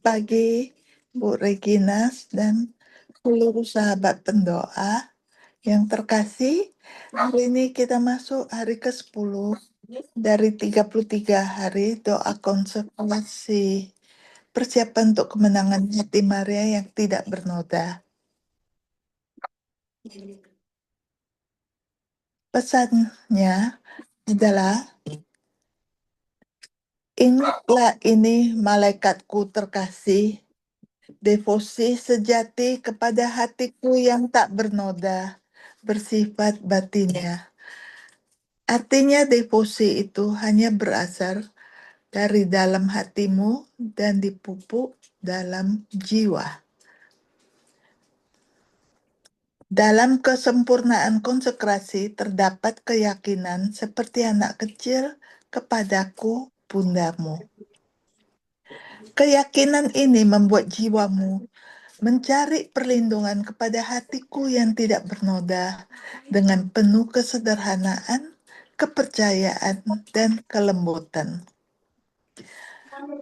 pagi, Bu Regina dan seluruh sahabat pendoa yang terkasih. Hari ini kita masuk hari ke-10 dari 33 hari doa konsekrasi persiapan untuk kemenangan hati Maria yang tidak bernoda. Pesannya adalah, ingatlah ini malaikatku terkasih, devosi sejati kepada hatiku yang tak bernoda, bersifat batinnya. Artinya devosi itu hanya berasal dari dalam hatimu dan dipupuk dalam jiwa. Dalam kesempurnaan konsekrasi terdapat keyakinan seperti anak kecil kepadaku, bundamu. Keyakinan ini membuat jiwamu mencari perlindungan kepada hatiku yang tidak bernoda dengan penuh kesederhanaan, kepercayaan, dan kelembutan.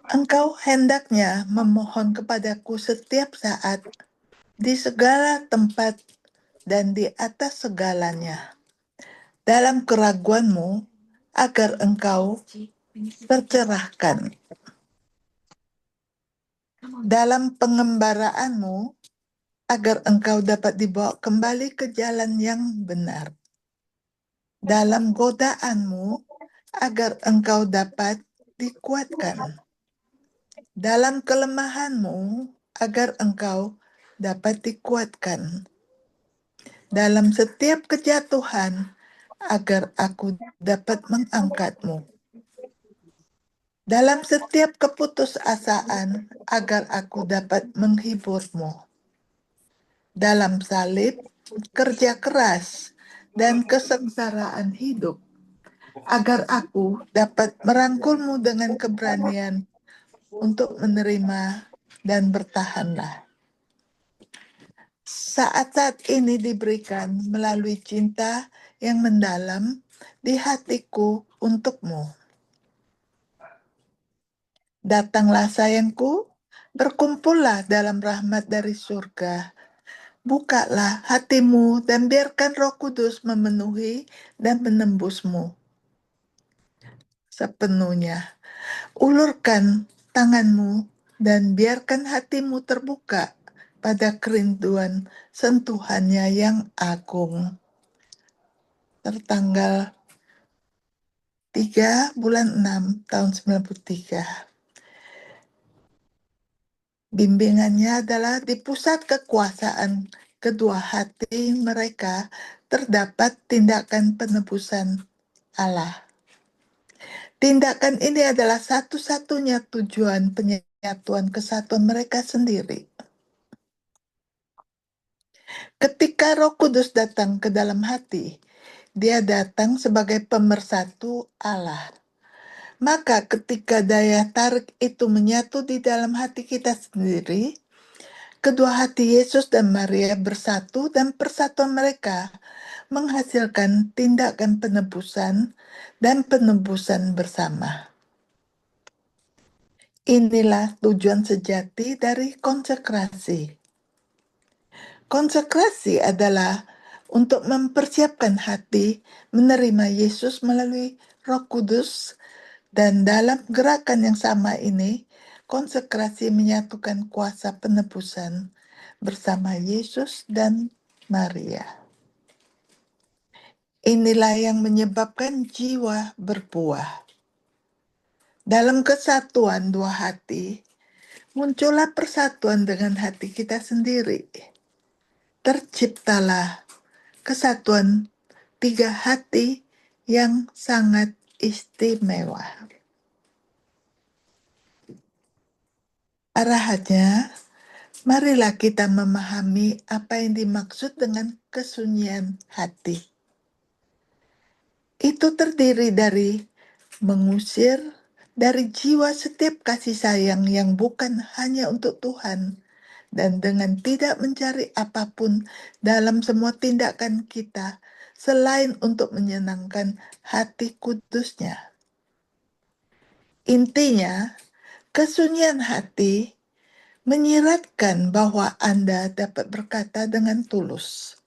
Engkau hendaknya memohon kepadaku setiap saat, di segala tempat, dan di atas segalanya. Dalam keraguanmu, agar engkau tercerahkan. Dalam pengembaraanmu, agar engkau dapat dibawa kembali ke jalan yang benar. Dalam godaanmu, agar engkau dapat dikuatkan. Dalam kelemahanmu, agar engkau dapat dikuatkan. Dalam setiap kejatuhan, agar aku dapat mengangkatmu. Dalam setiap keputusasaan, agar aku dapat menghiburmu. Dalam salib, kerja keras, dan kesengsaraan hidup, agar aku dapat merangkulmu dengan keberanian untuk menerima dan bertahanlah. Saat-saat ini diberikan melalui cinta yang mendalam di hatiku untukmu. Datanglah sayangku, berkumpullah dalam rahmat dari surga. Bukalah hatimu dan biarkan Roh Kudus memenuhi dan menembusmu sepenuhnya. Ulurkan tanganmu dan biarkan hatimu terbuka pada kerinduan sentuhannya yang agung. Tertanggal 3 bulan 6 tahun 93. Bimbingannya adalah di pusat kekuasaan kedua hati mereka terdapat tindakan penebusan Allah. Tindakan ini adalah satu-satunya tujuan penyatuan kesatuan mereka sendiri. Ketika Roh Kudus datang ke dalam hati, Dia datang sebagai pemersatu Allah. Maka ketika daya tarik itu menyatu di dalam hati kita sendiri, kedua hati Yesus dan Maria bersatu dan persatuan mereka menghasilkan tindakan penebusan dan penebusan bersama. Inilah tujuan sejati dari konsekrasi. Konsekrasi adalah untuk mempersiapkan hati menerima Yesus melalui Roh Kudus, dan dalam gerakan yang sama ini, konsekrasi menyatukan kuasa penebusan bersama Yesus dan Maria. Inilah yang menyebabkan jiwa berbuah. Dalam kesatuan dua hati, muncullah persatuan dengan hati kita sendiri. Terciptalah kesatuan tiga hati yang sangat istimewa. Arahannya, marilah kita memahami apa yang dimaksud dengan kesunyian hati. Itu terdiri dari mengusir dari jiwa setiap kasih sayang yang bukan hanya untuk Tuhan, dan dengan tidak mencari apapun dalam semua tindakan kita selain untuk menyenangkan hati kudusnya. Intinya, kesunyian hati menyiratkan bahwa Anda dapat berkata dengan tulus,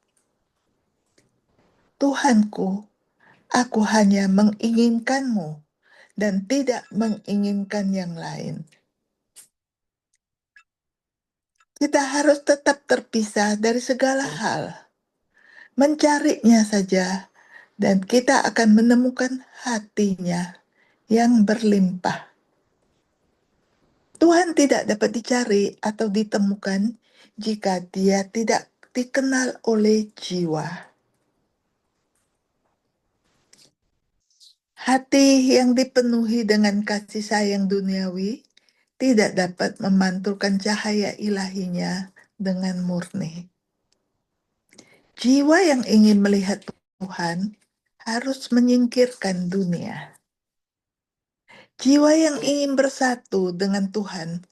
"Tuhanku, aku hanya menginginkanmu dan tidak menginginkan yang lain." Kita harus tetap terpisah dari segala hal, mencarinya saja, dan kita akan menemukan hatinya yang berlimpah. Tuhan tidak dapat dicari atau ditemukan jika dia tidak dikenal oleh jiwa. Hati yang dipenuhi dengan kasih sayang duniawi tidak dapat memantulkan cahaya ilahinya dengan murni. Jiwa yang ingin melihat Tuhan harus menyingkirkan dunia. Jiwa yang ingin bersatu dengan Tuhan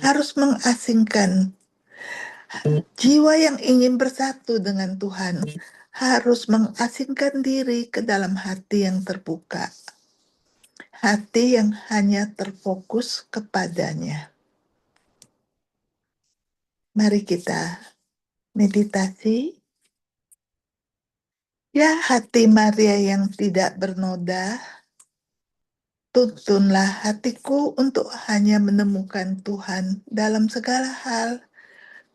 harus mengasingkan. Jiwa yang ingin bersatu dengan Tuhan harus mengasingkan diri ke dalam hati yang terbuka. Hati yang hanya terfokus kepadanya. Mari kita meditasi. Ya hati Maria yang tidak bernoda, tuntunlah hatiku untuk hanya menemukan Tuhan dalam segala hal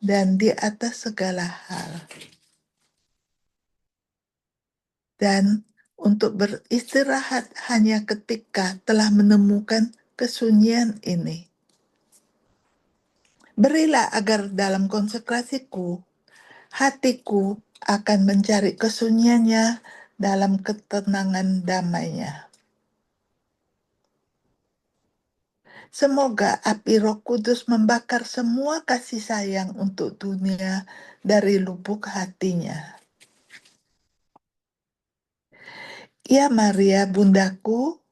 dan di atas segala hal. Dan untuk beristirahat hanya ketika telah menemukan kesunyian ini. Berilah agar dalam konsekrasiku, hatiku akan mencari kesunyiannya dalam ketenangan damainya. Semoga api Roh Kudus membakar semua kasih sayang untuk dunia dari lubuk hatinya. Ya Maria, bundaku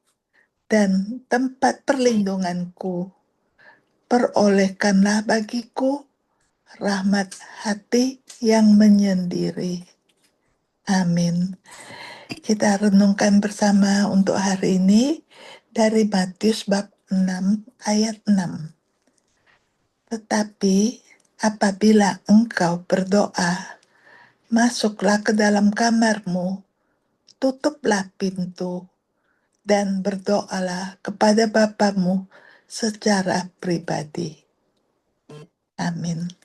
dan tempat perlindunganku, perolehkanlah bagiku rahmat hati yang menyendiri. Amin. Kita renungkan bersama untuk hari ini dari Matius bab 6 ayat 6. Tetapi apabila engkau berdoa, masuklah ke dalam kamarmu, tutuplah pintu, dan berdoalah kepada Bapamu secara pribadi. Amin.